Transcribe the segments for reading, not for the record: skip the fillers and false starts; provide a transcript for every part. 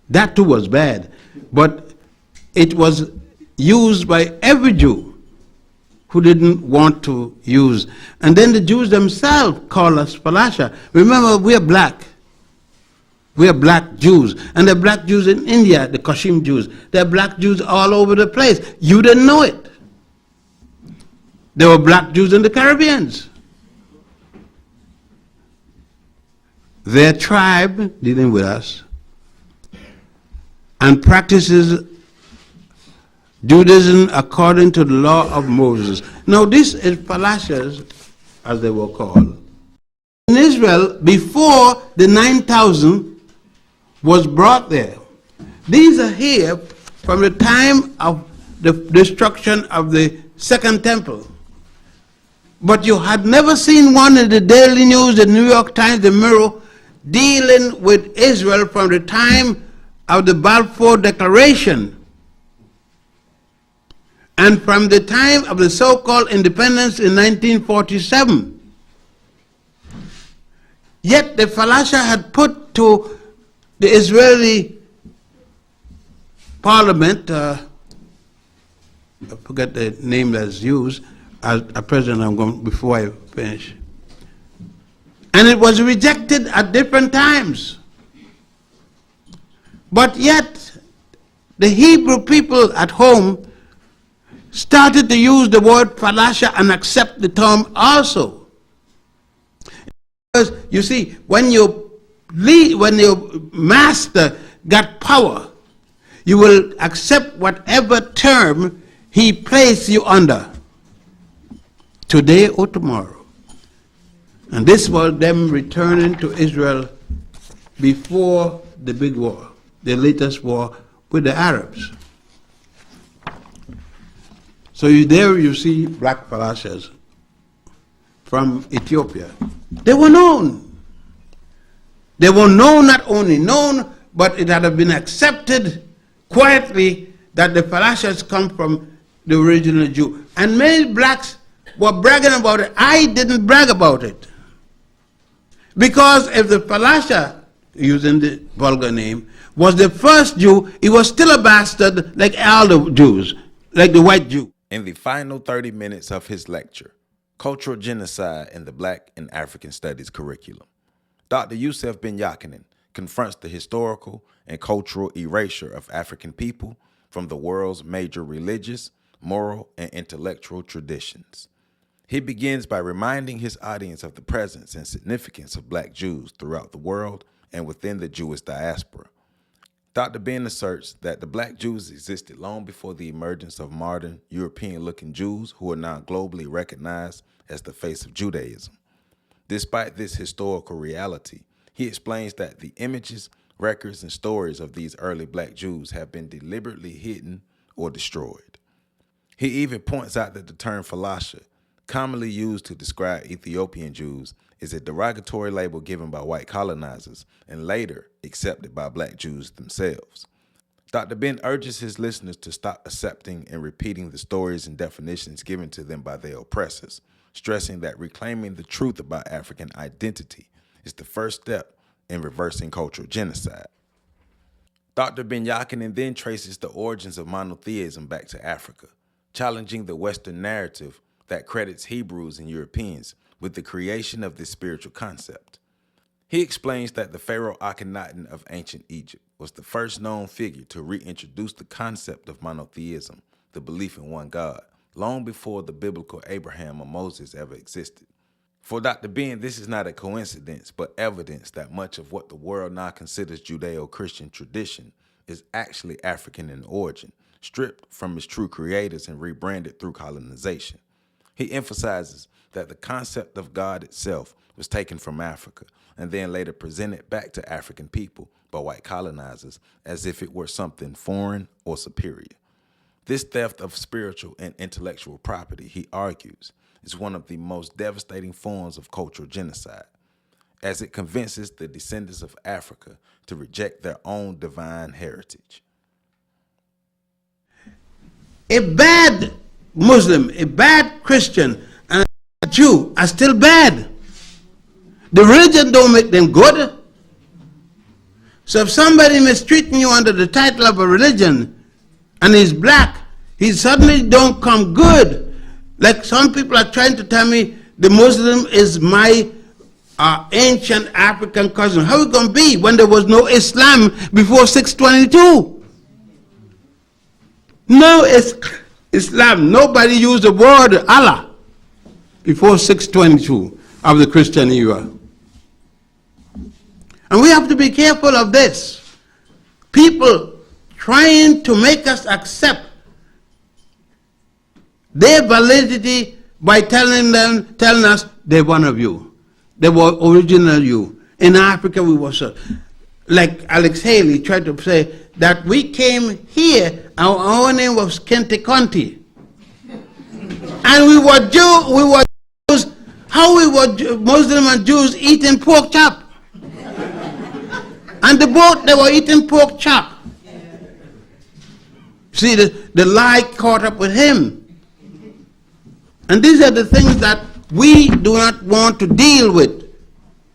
That too was bad. But it was used by every Jew who didn't want to use. And then the Jews themselves call us falasha. Remember, we are black. We are black Jews. And there are black Jews in India, the Cashapp Jews. There are black Jews all over the place. You didn't know it. There were black Jews in the Caribbean. Their tribe, dealing with us, and practices Judaism according to the law of Moses. Now this is falashas, as they were called. In Israel, before the 9,000 was brought there. These are here from the time of the destruction of the Second Temple. But you had never seen one in the Daily News, the New York Times, the Mirror, dealing with Israel from the time of the Balfour Declaration and from the time of the so-called independence in 1947. Yet the falasha had put to the Israeli parliament, I forget the name that's used, as a president, I'm going, before I finish. And it was rejected at different times. But yet, the Hebrew people at home started to use the word falasha and accept the term also. Because you see, when your master got power, you will accept whatever term he placed you under, today or tomorrow. And this was them returning to Israel before the big war, the latest war with the Arabs. So there you see black falashas from Ethiopia. They were known. They were known, not only known, but it had been accepted quietly that the falashas come from the original Jew. And many blacks were bragging about it. I didn't brag about it. Because if the falasha, using the vulgar name, was the first Jew, he was still a bastard like all the Jews, like the white Jew. In the final 30 minutes of his lecture, Cultural Genocide in the Black and African Studies Curriculum, Dr. Yosef Ben-Jochannan confronts the historical and cultural erasure of African people from the world's major religious, moral, and intellectual traditions. He begins by reminding his audience of the presence and significance of black Jews throughout the world and within the Jewish diaspora. Dr. Ben asserts that the black Jews existed long before the emergence of modern European-looking Jews who are now globally recognized as the face of Judaism. Despite this historical reality, he explains that the images, records, and stories of these early black Jews have been deliberately hidden or destroyed. He even points out that the term falasha, commonly used to describe Ethiopian Jews, is a derogatory label given by white colonizers and later accepted by black Jews themselves. Dr. Ben urges his listeners to stop accepting and repeating the stories and definitions given to them by their oppressors, stressing that reclaiming the truth about African identity is the first step in reversing cultural genocide. Dr. Ben-Jochannan then traces the origins of monotheism back to Africa, challenging the Western narrative that credits Hebrews and Europeans with the creation of this spiritual concept. He explains that the Pharaoh Akhenaten of ancient Egypt was the first known figure to reintroduce the concept of monotheism, the belief in one God, long before the biblical Abraham or Moses ever existed. For Dr. Ben, this is not a coincidence, but evidence that much of what the world now considers Judeo-Christian tradition is actually African in origin, stripped from its true creators and rebranded through colonization. He emphasizes that the concept of God itself was taken from Africa and then later presented back to African people by white colonizers as if it were something foreign or superior. This theft of spiritual and intellectual property, he argues, is one of the most devastating forms of cultural genocide, as it convinces the descendants of Africa to reject their own divine heritage. A bad Muslim, a bad Christian, and a Jew are still bad. The religion don't make them good. So if somebody mistreating you under the title of a religion and he's black, he suddenly don't come good. Like some people are trying to tell me the Muslim is my ancient African cousin. How it going to be when there was no Islam before 622? No Islam. Nobody used the word Allah before 622 of the Christian era. And we have to be careful of this. People trying to make us accept their validity by telling us they're one of you. They were original you. In Africa we were so. Like Alex Haley tried to say that we came here, our name was Kente Conti. And we were Jews, how we were Muslim and Jews eating pork chop. And the boat, they were eating pork chop. See, the lie caught up with him. And these are the things that we do not want to deal with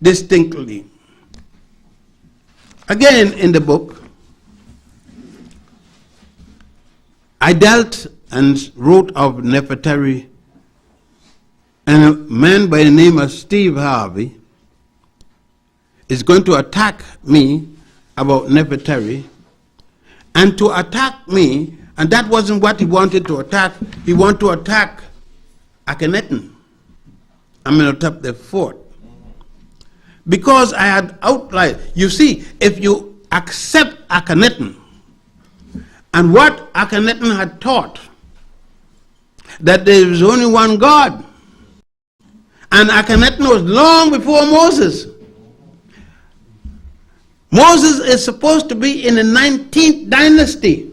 distinctly. Again, in the book, I dealt and wrote of Nefertari, and a man by the name of Steve Harvey is going to attack me about Nefertari, and to attack me, and that wasn't what he wanted to attack. He wanted to attack Akhenaten, Amenhotep IV, because I had outlined. You see, if you accept Akhenaten and what Akhenaten had taught, that there is only one God, and Akhenaten was long before Moses. Moses is supposed to be in the 19th dynasty,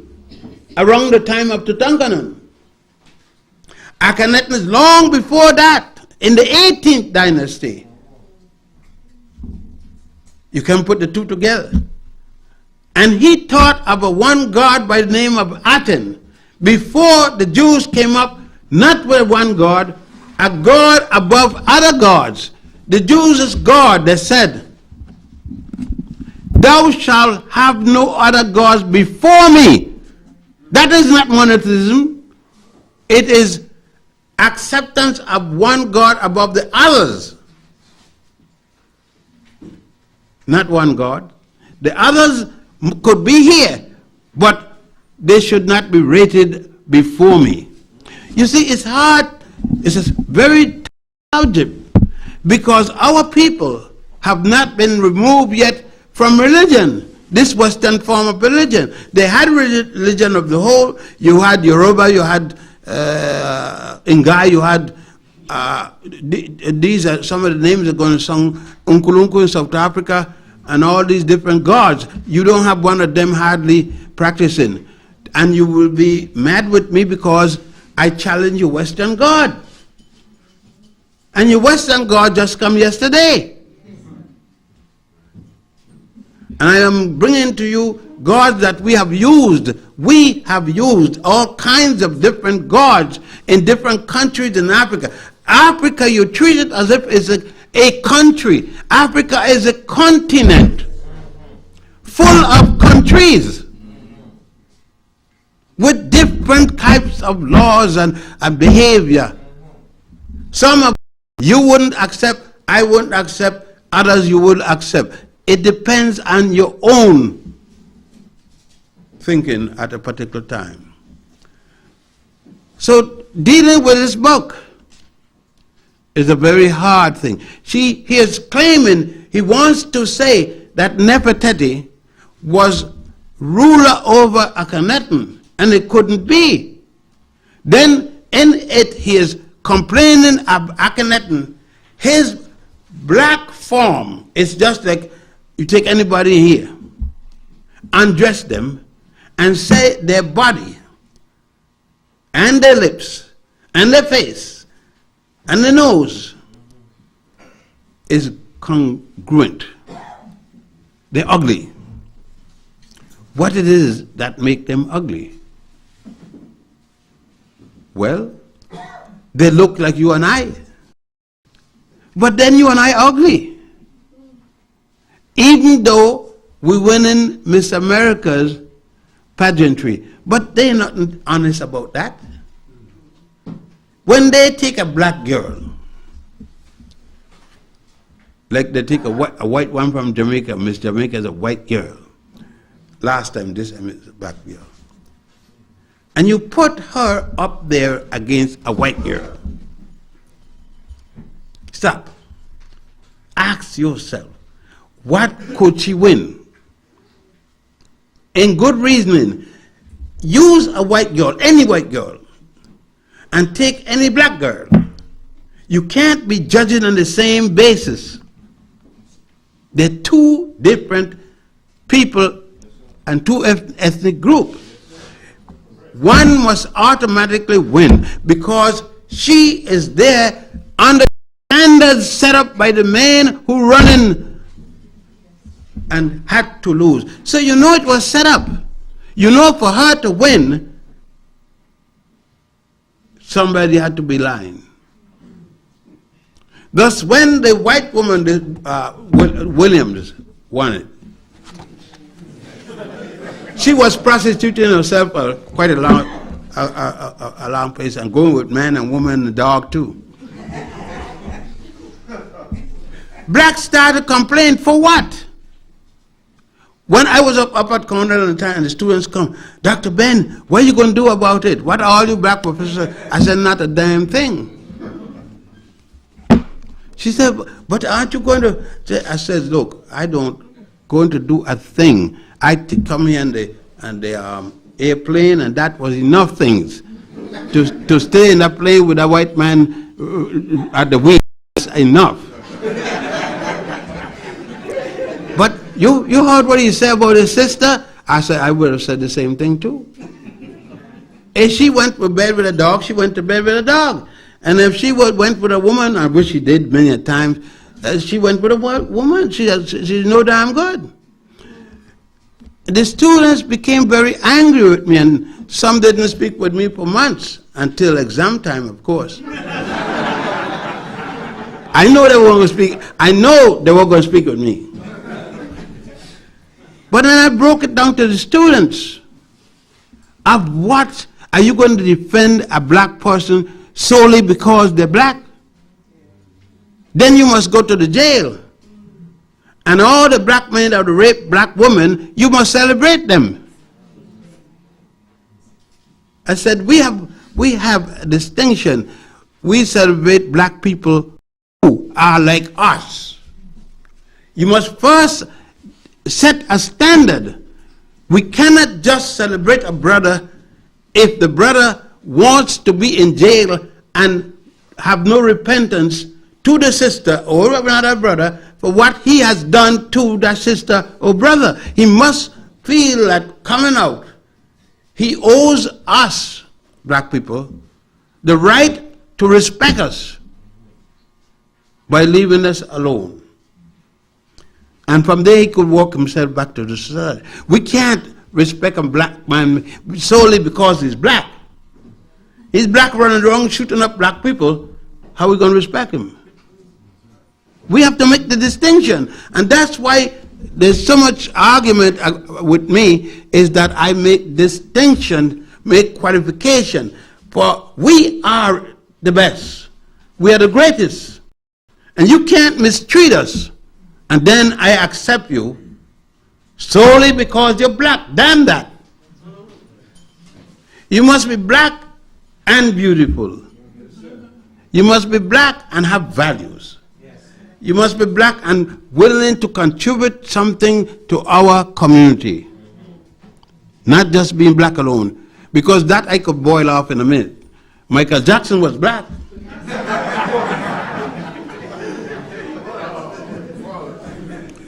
around the time of Tutankhamun. Akhenaten is long before that, in the 18th dynasty. You can put the two together. And he taught of a one God by the name of Aten. Before the Jews came up, not with one God, a God above other gods. The Jews' God, they said, thou shalt have no other gods before me. That is not monotheism. It is acceptance of one God above the others. Not one God. The others could be here, but they should not be rated before me. You see, it's hard, it's a very subject, because our people have not been removed yet from religion, this Western form of religion. They had religion of the whole. You had Yoruba, you had Ngai, you had, these are some of the names that are going to sing, Unkulunku in South Africa, and all these different gods. You don't have one of them hardly practicing. And you will be mad with me because I challenge your Western God. And your Western God just come yesterday. And I am bringing to you gods that we have used. We have used all kinds of different gods in different countries in Africa. Africa, you treat it as if it's a country. Africa is a continent full of countries with different types of laws and behavior. Some of you wouldn't accept, I wouldn't accept, others you would accept. It depends on your own thinking at a particular time. So dealing with this book is a very hard thing. He is claiming, he wants to say that Nefertiti was ruler over Akhenaten, and it couldn't be. Then in it he is complaining of Akhenaten. His black form is just like, you take anybody here, undress them, and say their body, and their lips, and their face, and the nose is congruent. They're ugly. What it is that make them ugly? Well, they look like you and I. But then you and I are ugly. Even though we're winning Miss America's pageantry. But they're not honest about that. When they take a black girl, like they take a white one from Jamaica, Miss Jamaica is a white girl. Last time, this time it's a black girl. And you put her up there against a white girl. Stop. Ask yourself, what could she win? In good reasoning, use a white girl, any white girl, and take any black girl. You can't be judging on the same basis. They're two different people and two ethnic groups. One must automatically win because she is there under standards set up by the man who running and had to lose. So you know it was set up. You know for her to win, somebody had to be lying. Thus, when the white woman, Williams, won it, she was prostituting herself quite a long place and going with man and woman and dog too. Blacks started complaining for what? When I was up at Cornell at the time and the students come, Dr. Ben, what are you going to do about it? What are all you black professors? I said, not a damn thing. She said, but aren't you going to? I said, look, I don't going to do a thing. I come here in the airplane, and that was enough things. To stay in a plane with a white man at the wing is enough. But you heard what he said about his sister? I said, I would have said the same thing too. If she went to bed with a dog, she went to bed with a dog. And if she went with a woman, I wish she did many a times, she went with a woman. She's no damn good. The students became very angry with me, and some didn't speak with me for months, until exam time, of course. I know they were going to speak. I know they were going to speak with me. But then I broke it down to the students. Of what are you going to defend a black person solely because they're black? Then you must go to the jail. And all the black men that rape black women, you must celebrate them. I said, we have a distinction. We celebrate black people who are like us. You must first set a standard. We cannot just celebrate a brother if the brother wants to be in jail and have no repentance to the sister or another brother for what he has done to that sister or brother. He must feel that coming out, he owes us, black people, the right to respect us by leaving us alone. And from there he could walk himself back to the society. We can't respect a black man solely because he's black. He's black running around shooting up black people. How are we going to respect him? We have to make the distinction. And that's why there's so much argument with me, is that I make distinction, make qualification. For we are the best. We are the greatest. And you can't mistreat us. And then I accept you solely because you're black. Damn that. You must be black and beautiful. You must be black and have values. You must be black and willing to contribute something to our community. Not just being black alone. Because that I could boil off in a minute. Michael Jackson was black.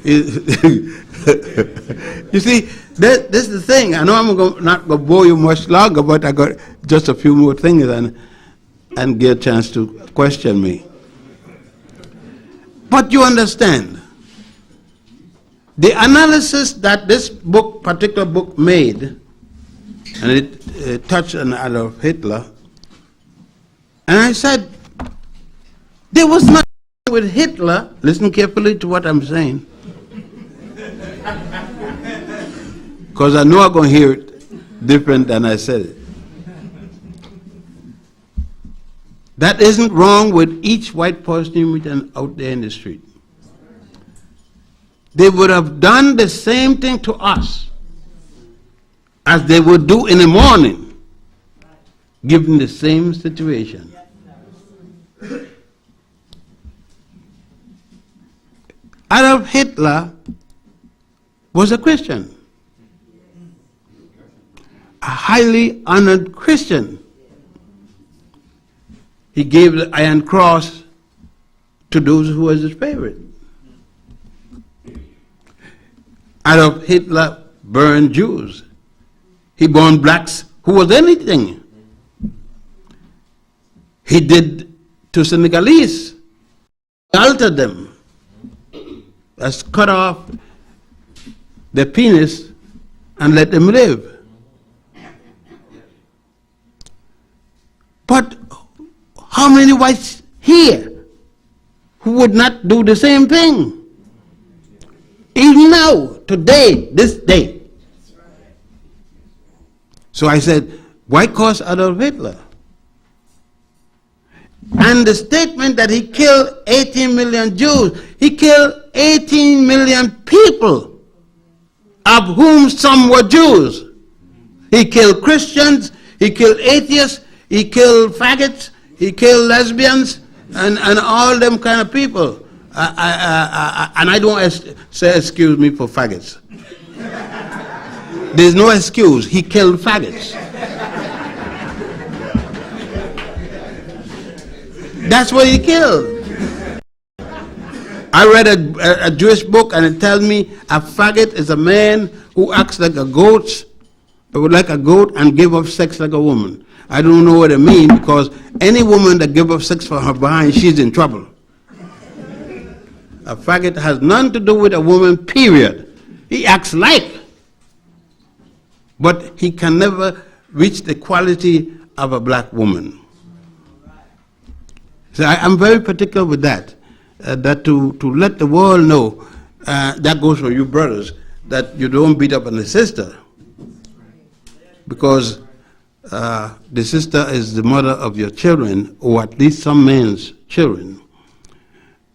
You see, this is the thing. I know I'm not going to bore you much longer, but I got just a few more things and get a chance to question me. But you understand, the analysis that this book, particular book made, and it touched on Adolf Hitler, and I said, there was nothing with Hitler, listen carefully to what I'm saying, because I know I'm going to hear it different than I said it. That isn't wrong with each white person you meet out there in the street. They would have done the same thing to us as they would do in the morning, given the same situation. Adolf Hitler was a Christian, a highly honored Christian. He gave the Iron Cross to those who was his favorite. Adolf Hitler burned Jews. He burned blacks who was anything. He did to Senegalese. He altered them. That's cut off their penis and let them live. But how many whites here who would not do the same thing? Even now, today, this day. So I said, why cause Adolf Hitler? And the statement that he killed 18 million Jews, he killed 18 million people, of whom some were Jews. He killed Christians, he killed atheists, he killed faggots, he killed lesbians, and all them kind of people. And I don't say excuse me for faggots. There's no excuse. He killed faggots. That's what he killed. I read a Jewish book, and it tells me a faggot is a man who acts like a goat, and give up sex like a woman. I don't know what it means, because any woman that gives up sex for her behind, she's in trouble. A faggot has nothing to do with a woman, period. He acts like, but he can never reach the quality of a black woman. So I'm very particular with that, that to let the world know, that goes for you brothers, that you don't beat up on the sister, because the sister is the mother of your children, or at least some men's children.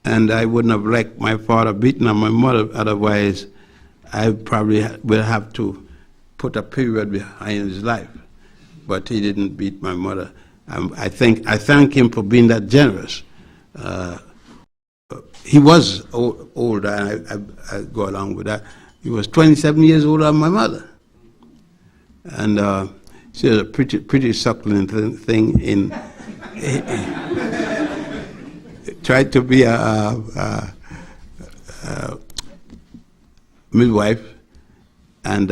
And I wouldn't have liked my father beating on my mother, otherwise I probably would have to put a period behind his life. But he didn't beat my mother. I thank him for being that generous. He was older, and I go along with that. He was 27 years older than my mother. And she was a pretty succulent thing in... tried to be a midwife, and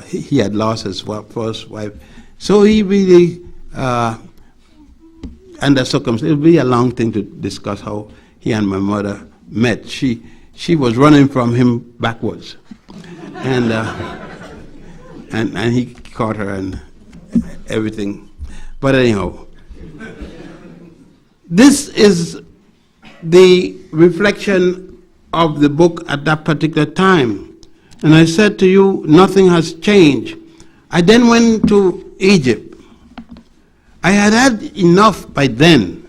he had lost his first wife. So he really, under circumstances, it would be a long thing to discuss how he and my mother met. She was running from him backwards, and he caught her and everything. But anyhow, this is the reflection of the book at that particular time. And I said to you, nothing has changed. I then went to Egypt. I had had enough by then.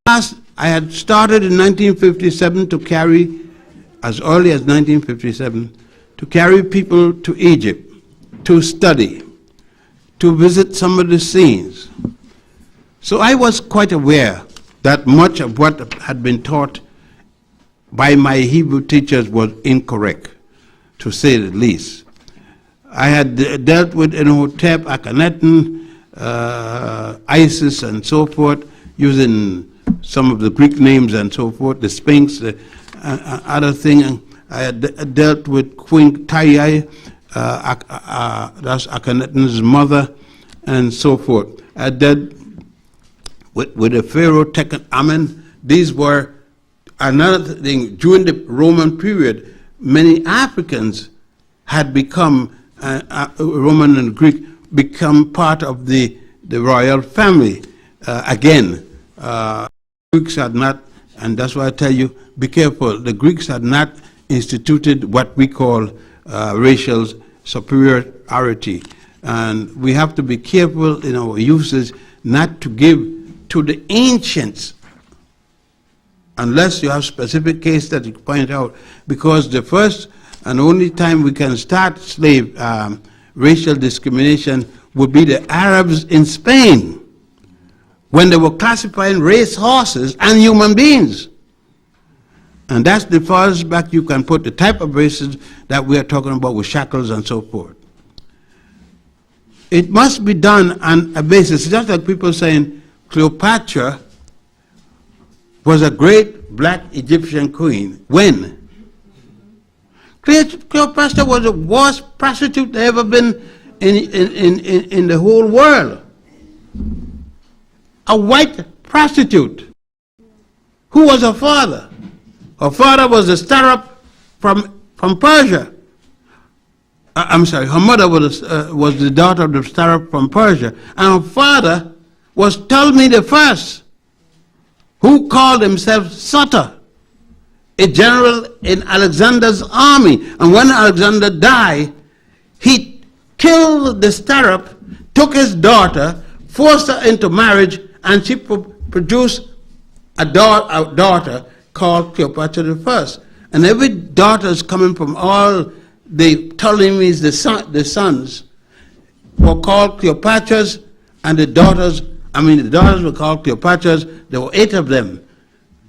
I had started in 1957 to carry, as early as 1957, to carry people to Egypt, to study, to visit some of the scenes. So I was quite aware that much of what had been taught by my Hebrew teachers was incorrect, to say the least. I had dealt with Imhotep, Akhenaten, Isis, and so forth, using some of the Greek names and so forth, the Sphinx, other thing. I had dealt with Queen Tayai, that's Akhenaten's mother, and so forth. I dealt with the Pharaoh Amen. These were another thing. During the Roman period, many Africans had become, Roman and Greek, become part of the royal family. Greeks had not, and that's why I tell you, be careful. The Greeks had not instituted what we call racial superiority. And we have to be careful in our uses not to give to the ancients, unless you have specific case that you point out, because the first and only time we can start racial discrimination would be the Arabs in Spain, when they were classifying race horses and human beings. And that's the farthest back you can put the type of races that we are talking about with shackles and so forth. It must be done on a basis, just like people saying Cleopatra was a great black Egyptian queen. When? Cleopatra was the worst prostitute that ever been in the whole world. A white prostitute. Who was her father? Her father was a Starop from Persia. I'm sorry, her mother was the daughter of the Starop from Persia. And her father was Ptolemy the First, who called himself Sutter, a general in Alexander's army. And when Alexander died, he killed the Starop, took his daughter, forced her into marriage, and she produced a daughter called Cleopatra the First. And every daughter is coming from all the Ptolemies, the sons, were called Cleopatras, and the daughters were called Cleopatras. There were 8 of them.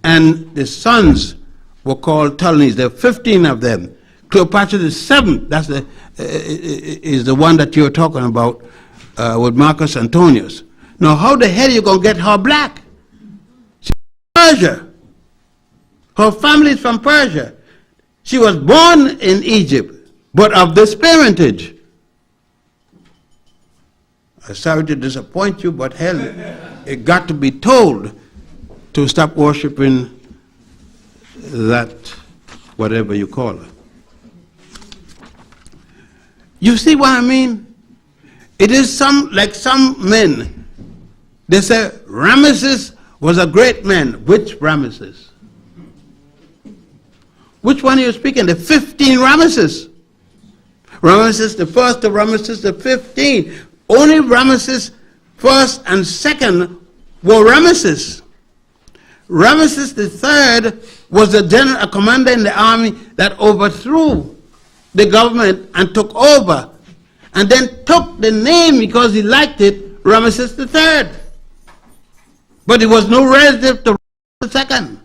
And the sons were called Ptolemies. There were 15 of them. Cleopatra the 7th, that's is the one that you're talking about with Marcus Antonius. Now, how the hell are you going to get her black? She's from Persia. Her family is from Persia. She was born in Egypt, but of this parentage. I'm sorry to disappoint you, but hell, it got to be told to stop worshiping that, whatever you call her. You see what I mean? It is like some men. They say Ramesses was a great man. Which Ramesses? Which one are you speaking? The 15 Ramesses. Ramesses the first to Ramesses the 15. Only Ramesses first and second were Ramesses. Ramesses the third was a commander in the army that overthrew the government and took over, and then took the name because he liked it, Ramesses the third. But he was no relative to the second.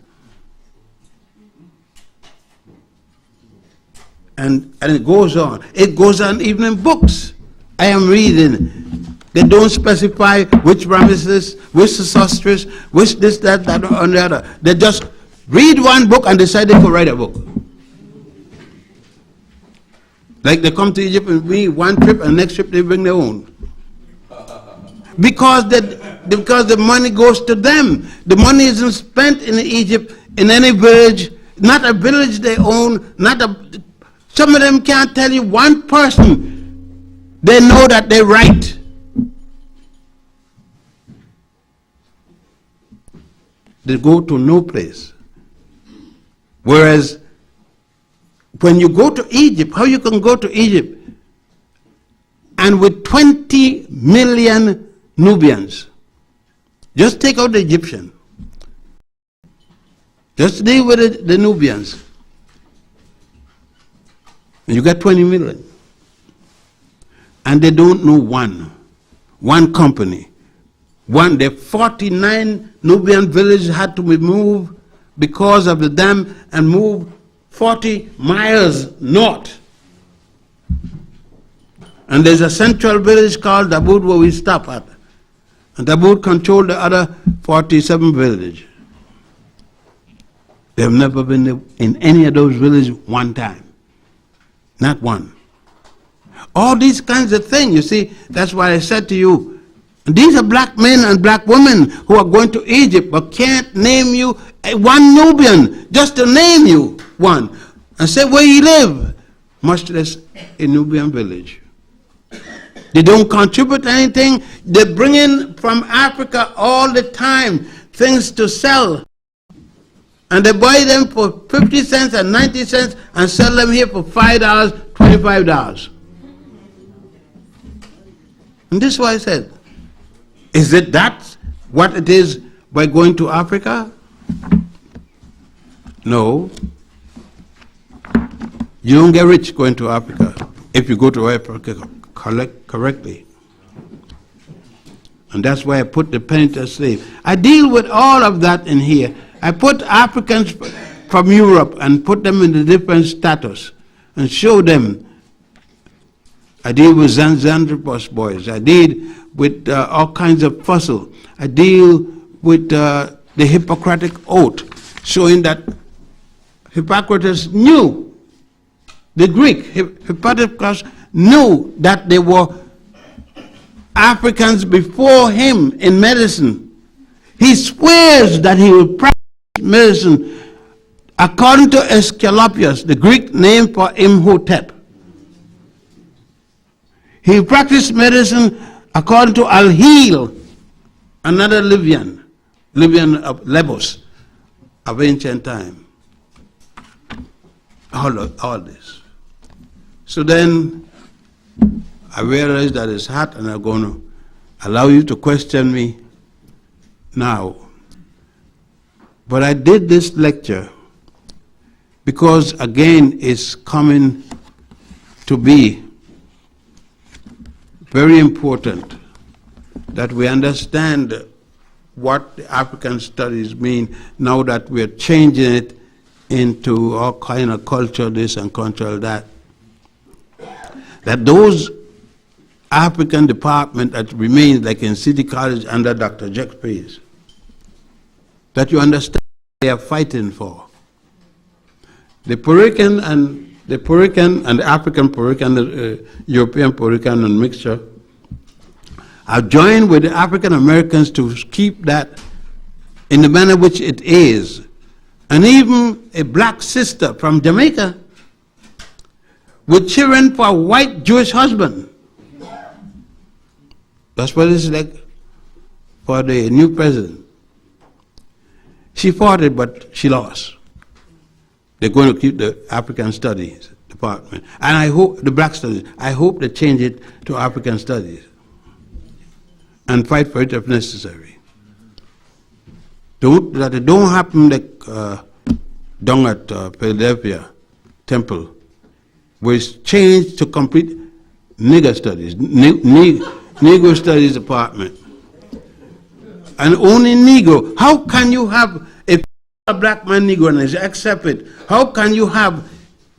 And it goes on. It goes on even in books. I am reading. They don't specify which Ramesses, which Sosostris, which this, that, and the other. They just read one book and decide they could write a book. Like they come to Egypt and read one trip, and next trip they bring their own. Because the money goes to them. The money isn't spent in Egypt in any village, not a village they own, some of them can't tell you one person they know that they're right. They go to no place. Whereas when you go to Egypt, how you can go to Egypt and with 20 million Nubians, just take out the Egyptian, just deal with the Nubians, and you got 20 million, and they don't know one company. The 49 Nubian villages had to be moved because of the dam and moved 40 miles north. And there's a central village called Daboud where we stop at. And Daboud controlled the other 47 villages. They've never been in any of those villages one time. Not one. All these kinds of things, you see, that's why I said to you, these are black men and black women who are going to Egypt but can't name you one Nubian, just to name you one, and say where you live, much less a Nubian village. They don't contribute anything. They bring in from Africa all the time things to sell. And they buy them for 50 cents and 90 cents and sell them here for $5, $25. And this is why I said, is it that what it is by going to Africa? No. You don't get rich going to Africa if you go to Africa correctly. And that's why I put the penitent slave. I deal with all of that in here. I put Africans from Europe and put them in a different status and show them. I deal with Xanthropus boys. I deal with all kinds of fossil. I deal with the Hippocratic Oath, showing that Hippocrates knew, the Greek, Hippocrates knew that there were Africans before him in medicine. He swears that he will practice medicine according to Aesculapius, the Greek name for Imhotep. He practiced medicine according to Alhil, another Libyan of Lebos of ancient time. All this. So then I realized that it's hot and I'm going to allow you to question me now. But I did this lecture because, again, it's coming to be very important that we understand what the African studies mean now that we're changing it into all kind of culture this and culture that. That those African department that remains like in City College under Dr. Jeffries, that you understand they are fighting for. The Puerto and the African Puerto Rican, the European Puerto Rican and mixture have joined with the African Americans to keep that in the manner which it is. And even a black sister from Jamaica with children for a white Jewish husband. That's what it's like for the new president. She fought it, but she lost. They're going to keep the African Studies department. And I hope, the black studies, I hope they change it to African Studies and fight for it if necessary. That it don't happen like down at Philadelphia Temple, where it's changed to complete nigger studies, Negro Studies Department. And only Negro. How can you have a black man Negro and accept it? How can you have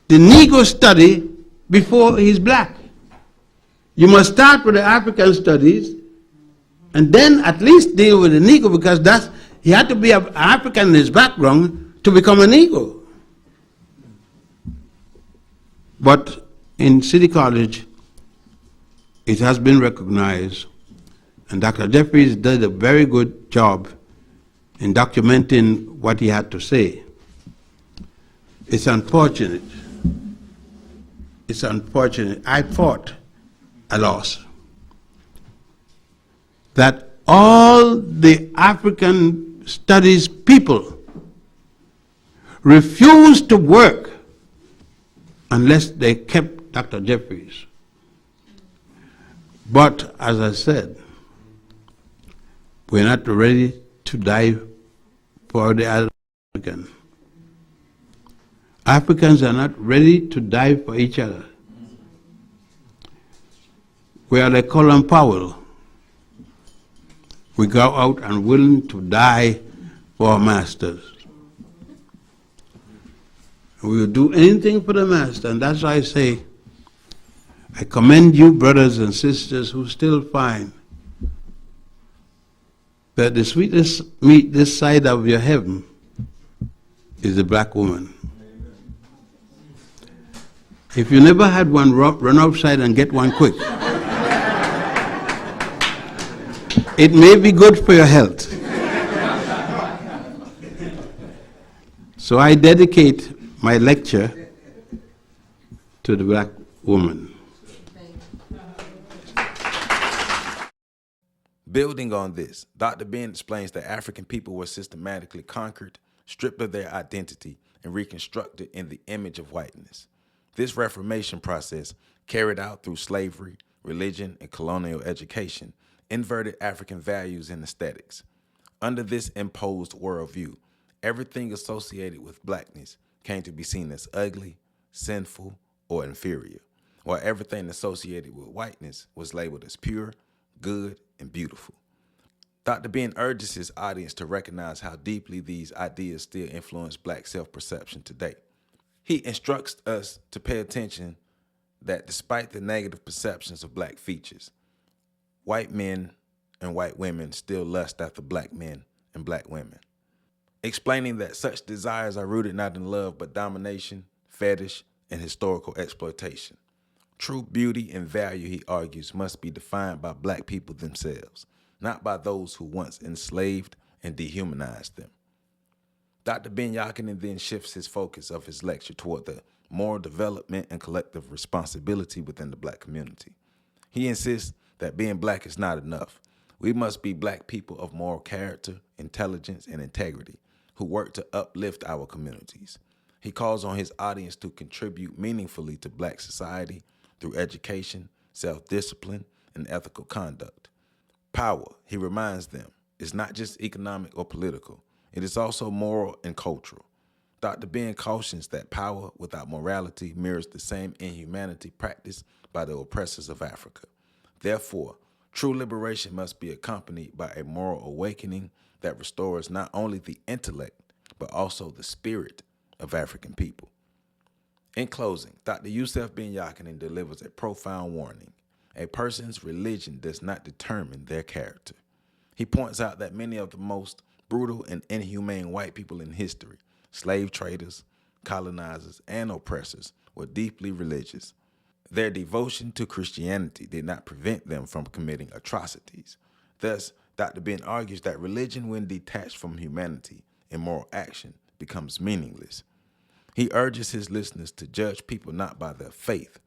the Negro study before he's black? You must start with the African studies and then at least deal with the Negro, because he had to be an African in his background to become a Negro. But in City College, it has been recognized, and Dr. Jeffries did a very good job in documenting what he had to say. It's unfortunate. It's unfortunate. I fought a loss. That all the African studies people refused to work unless they kept Dr. Jeffries. But as I said, we're not ready to die for the African. Africans are not ready to die for each other. We are like Colin Powell. We go out and willing to die for our masters. We will do anything for the master, and that's why I say, I commend you, brothers and sisters, who still find that the sweetest meat this side of your heaven is the black woman. If you never had one, run outside and get one quick. It may be good for your health. So I dedicate my lecture to the black woman. Building on this, Dr. Ben explains that African people were systematically conquered, stripped of their identity, and reconstructed in the image of whiteness. This reformation process, carried out through slavery, religion, and colonial education, inverted African values and aesthetics. Under this imposed worldview, everything associated with blackness came to be seen as ugly, sinful, or inferior, while everything associated with whiteness was labeled as pure, good, and beautiful. Dr. Ben urges his audience to recognize how deeply these ideas still influence black self-perception today. He instructs us to pay attention that despite the negative perceptions of black features, white men and white women still lust after black men and black women, explaining that such desires are rooted not in love but domination, fetish, and historical exploitation. True beauty and value, he argues, must be defined by black people themselves, not by those who once enslaved and dehumanized them. Dr. Ben-Jochannan then shifts his focus of his lecture toward the moral development and collective responsibility within the black community. He insists that being black is not enough. We must be black people of moral character, intelligence, and integrity who work to uplift our communities. He calls on his audience to contribute meaningfully to black society through education, self-discipline, and ethical conduct. Power, he reminds them, is not just economic or political. It is also moral and cultural. Dr. Ben cautions that power without morality mirrors the same inhumanity practiced by the oppressors of Africa. Therefore, true liberation must be accompanied by a moral awakening that restores not only the intellect, but also the spirit of African people. In closing, Dr. Yosef Ben-Jochannan delivers a profound warning. A person's religion does not determine their character. He points out that many of the most brutal and inhumane white people in history, slave traders, colonizers, and oppressors, were deeply religious. Their devotion to Christianity did not prevent them from committing atrocities. Thus, Dr. Ben argues that religion, when detached from humanity and moral action, becomes meaningless. He urges his listeners to judge people not by their faith,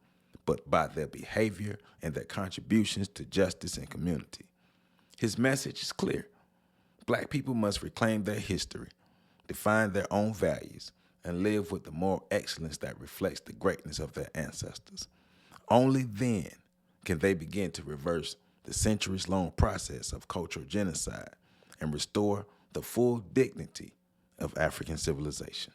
but by their behavior and their contributions to justice and community. His message is clear. Black people must reclaim their history, define their own values, and live with the moral excellence that reflects the greatness of their ancestors. Only then can they begin to reverse the centuries-long process of cultural genocide and restore the full dignity of African civilization.